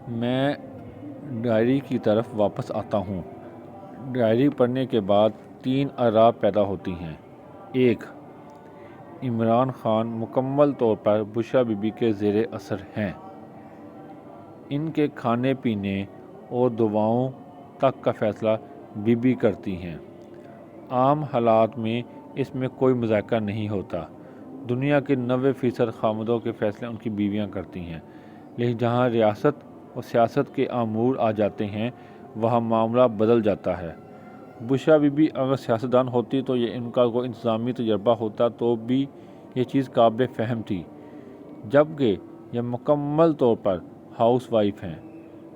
میں ڈائری کی طرف واپس آتا ہوں۔ ڈائری پڑھنے کے بعد 3 آراء پیدا ہوتی ہیں۔ 1. عمران خان مکمل طور پر بشریٰ بی بی کے زیر اثر ہیں۔ ان کے کھانے پینے اور دواؤں تک کا فیصلہ بی بی کرتی ہیں۔ عام حالات میں اس میں کوئی مذائقہ نہیں ہوتا۔ دنیا کے 90% خامدوں کے فیصلے ان کی بیویاں کرتی ہیں، لیکن جہاں ریاست اور سیاست کے امور آ جاتے ہیں وہاں معاملہ بدل جاتا ہے۔ بشریٰ بی بی اگر سیاستدان ہوتی تو یہ ان کا کوئی انتظامی تجربہ ہوتا تو بھی یہ چیز قابل فہم تھی، جبکہ یہ مکمل طور پر ہاؤس وائف ہیں،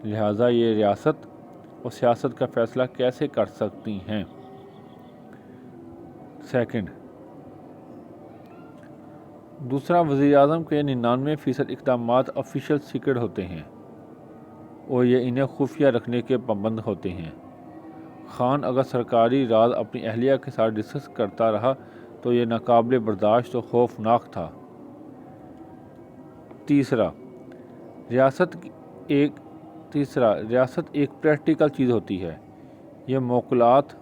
لہٰذا یہ ریاست اور سیاست کا فیصلہ کیسے کر سکتی ہیں؟ 2. دوسرا، وزیر اعظم کے 99% اقدامات آفیشل سیکرٹ ہوتے ہیں اور یہ انہیں خفیہ رکھنے کے پابند ہوتے ہیں۔ خان اگر سرکاری راز اپنی اہلیہ کے ساتھ ڈسکس کرتا رہا تو یہ ناقابل برداشت اور خوفناک تھا۔ 3. ریاست ایک پریکٹیکل چیز ہوتی ہے۔ یہ موکلات،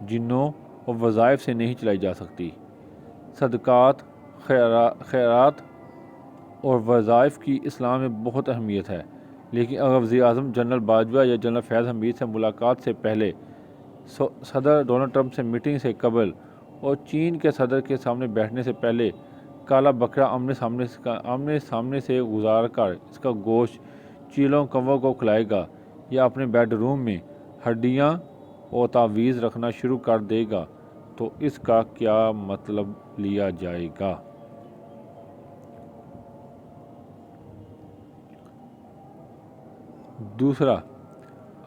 جنوں اور وظائف سے نہیں چلائی جا سکتی۔ صدقات، خیرات اور وظائف کی اسلام میں بہت اہمیت ہے، لیکن اگر وزیر اعظم جنرل باجوہ یا جنرل فیض حمید سے ملاقات سے پہلے، صدر ڈونلڈ ٹرمپ سے میٹنگ سے قبل اور چین کے صدر کے سامنے بیٹھنے سے پہلے کالا بکرا آمنے سامنے سے گزار کر اس کا گوشت چیلوں کووں کو کھلائے گا یا اپنے بیڈ روم میں ہڈیاں اور تعویذ رکھنا شروع کر دے گا تو اس کا کیا مطلب لیا جائے گا؟ 2.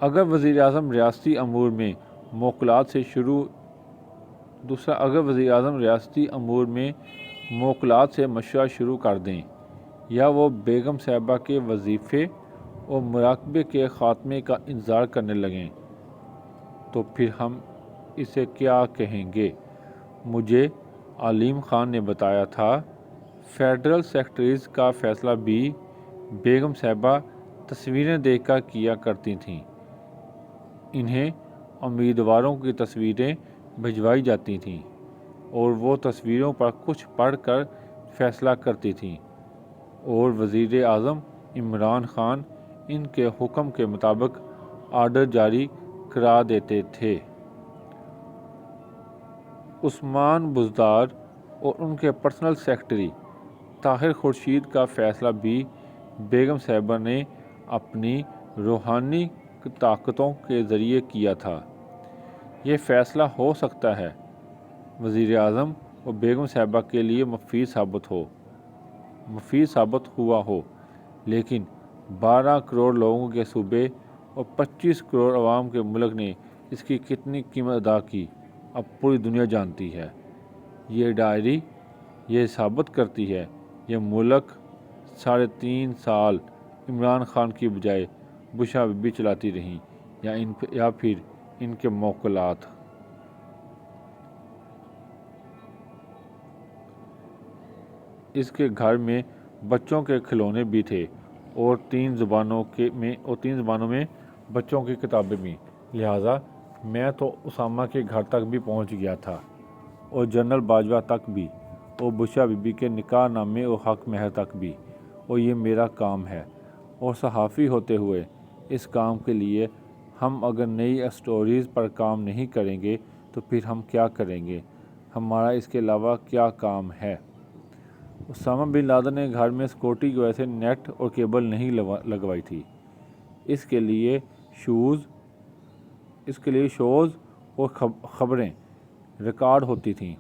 اگر وزیر اعظم ریاستی امور میں موکلات سے مشورہ شروع کر دیں یا وہ بیگم صاحبہ کے وظیفے اور مراقبے کے خاتمے کا انتظار کرنے لگیں تو پھر ہم اسے کیا کہیں گے؟ مجھے علیم خان نے بتایا تھا، فیڈرل سیکرٹریز کا فیصلہ بھی بیگم صاحبہ تصویریں دیکھ کر کیا کرتی تھیں۔ انہیں امیدواروں کی تصویریں بھجوائی جاتی تھیں اور وہ تصویروں پر کچھ پڑھ کر فیصلہ کرتی تھیں اور وزیر اعظم عمران خان ان کے حکم کے مطابق آرڈر جاری کرا دیتے تھے۔ عثمان بزدار اور ان کے پرسنل سیکرٹری طاہر خورشید کا فیصلہ بھی بیگم صاحبہ نے اپنی روحانی طاقتوں کے ذریعے کیا تھا۔ یہ فیصلہ ہو سکتا ہے وزیر اعظم اور بیگم صاحبہ کے لیے مفید ثابت ہوا ہو، لیکن 12 کروڑ لوگوں کے صوبے اور 25 کروڑ عوام کے ملک نے اس کی کتنی قیمت ادا کی اب پوری دنیا جانتی ہے۔ یہ ڈائری یہ ثابت کرتی ہے یہ ملک 3.5 سال عمران خان کی بجائے بشریٰ بی بی چلاتی رہیں یا پھر ان کے موکلات۔ اس کے گھر میں بچوں کے کھلونے بھی تھے اور 3 زبانوں میں بچوں کی کتابیں بھی، لہٰذا میں تو اسامہ کے گھر تک بھی پہنچ گیا تھا اور جنرل باجوہ تک بھی اور بشریٰ بی بی کے نکاح نامے اور حق مہر تک بھی، اور یہ میرا کام ہے۔ اور صحافی ہوتے ہوئے اس کام کے لیے ہم اگر نئی اسٹوریز پر کام نہیں کریں گے تو پھر ہم کیا کریں گے؟ ہمارا اس کے علاوہ کیا کام ہے؟ اسامہ بن لادن نے گھر میں سیکورٹی کی وجہ سے نیٹ اور کیبل نہیں لگوائی تھی۔ اس کے لیے شوز اور خبریں ریکارڈ ہوتی تھیں،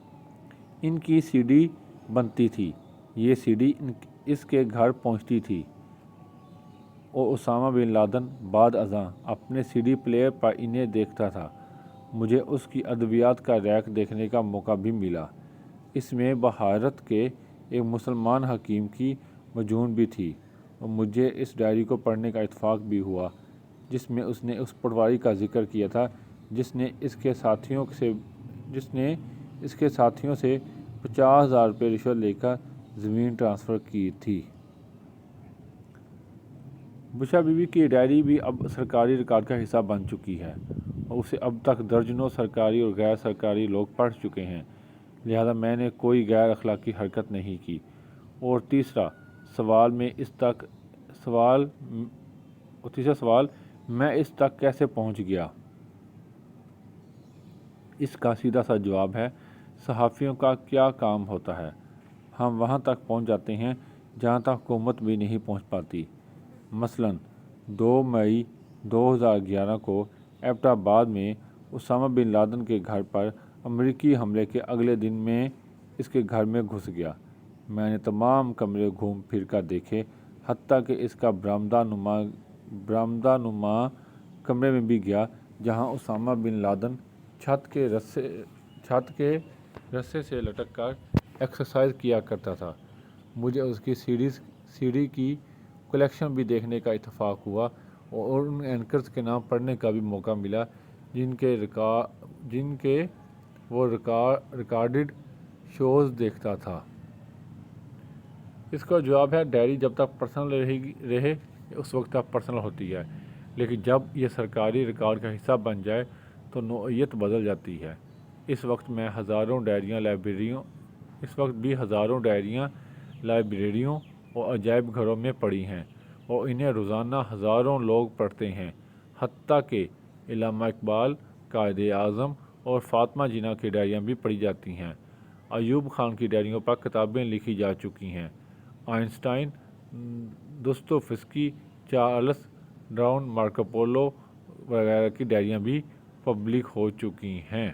ان کی سی ڈی بنتی تھی، یہ سی ڈی اس کے گھر پہنچتی تھی اور اسامہ بن لادن بعد ازاں اپنے سی ڈی پلیئر پر انہیں دیکھتا تھا۔ مجھے اس کی ادویات کا ریک دیکھنے کا موقع بھی ملا۔ اس میں بھارت کے ایک مسلمان حکیم کی مجون بھی تھی اور مجھے اس ڈائری کو پڑھنے کا اتفاق بھی ہوا جس میں اس نے اس پٹواری کا ذکر کیا تھا جس نے اس کے ساتھیوں سے 50,000 روپے رشوت لے کر زمین ٹرانسفر کی تھی۔ بشا بیوی کی ڈائری بھی اب سرکاری ریکارڈ کا حصہ بن چکی ہے اور اسے اب تک درجنوں سرکاری اور غیر سرکاری لوگ پڑھ چکے ہیں، لہذا میں نے کوئی غیر اخلاقی حرکت نہیں کی۔ اور تیسرا سوال میں اس تک کیسے پہنچ گیا؟ اس کا سیدھا سا جواب ہے، صحافیوں کا کیا کام ہوتا ہے؟ ہم وہاں تک پہنچ جاتے ہیں جہاں تک حکومت بھی نہیں پہنچ پاتی۔ مثلاً 2 مئی 2011 کو ایبٹ آباد میں اسامہ بن لادن کے گھر پر امریکی حملے کے اگلے دن میں اس کے گھر میں گھس گیا۔ میں نے تمام کمرے گھوم پھر کر دیکھے، حتیٰ کہ اس کا برآمدہ نما کمرے میں بھی گیا جہاں اسامہ بن لادن چھت کے رسے سے لٹک کر ایکسرسائز کیا کرتا تھا۔ مجھے اس کی سی ڈی کی کلیکشن بھی دیکھنے کا اتفاق ہوا اور ان اینکرز کے نام پڑھنے کا بھی موقع ملا جن کے وہ ریکارڈڈ شوز دیکھتا تھا۔ اس کا جواب ہے، ڈائری جب تک پرسنل رہے اس وقت تک پرسنل ہوتی ہے، لیکن جب یہ سرکاری ریکارڈ کا حصہ بن جائے تو نوعیت بدل جاتی ہے۔ اس وقت بھی ہزاروں ڈائریاں لائبریریوں اور عجائب گھروں میں پڑی ہیں اور انہیں روزانہ ہزاروں لوگ پڑھتے ہیں، حتیٰ کہ علامہ اقبال، قائد اعظم اور فاطمہ جناح کی ڈائریاں بھی پڑھی جاتی ہیں۔ ایوب خان کی ڈائریوں پر کتابیں لکھی جا چکی ہیں۔ Einstein, Dostoevsky, Charles Darwin, Marco Polo وغیرہ کی ڈائریاں بھی پبلک ہو چکی ہیں۔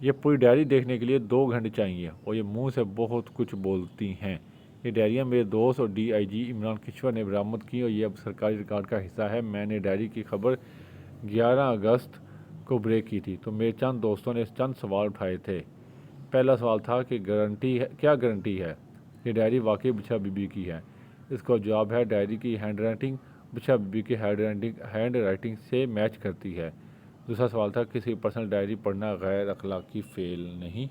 یہ پوری ڈائری دیکھنے کے لیے 2 گھنٹے چاہیے اور یہ منہ سے بہت کچھ بولتی ہیں۔ یہ ڈائریاں میرے دوست اور ڈی آئی جی عمران کشور نے برآمد کی اور یہ اب سرکاری ریکارڈ کا حصہ ہے۔ میں نے ڈائری کی خبر 11 اگست کو بریک کی تھی تو میرے چند دوستوں نے چند سوال اٹھائے تھے۔ پہلا سوال تھا کہ کیا گارنٹی ہے کہ ڈائری واقعی بشا بیوی کی ہے؟ اس کا جواب ہے، ڈائری کی ہینڈ رائٹنگ بشا بیوی کی ہینڈ رائٹنگ سے میچ کرتی ہے۔ دوسرا سوال تھا، کسی پرسنل ڈائری پڑھنا غیر اخلاقی فعل نہیں؟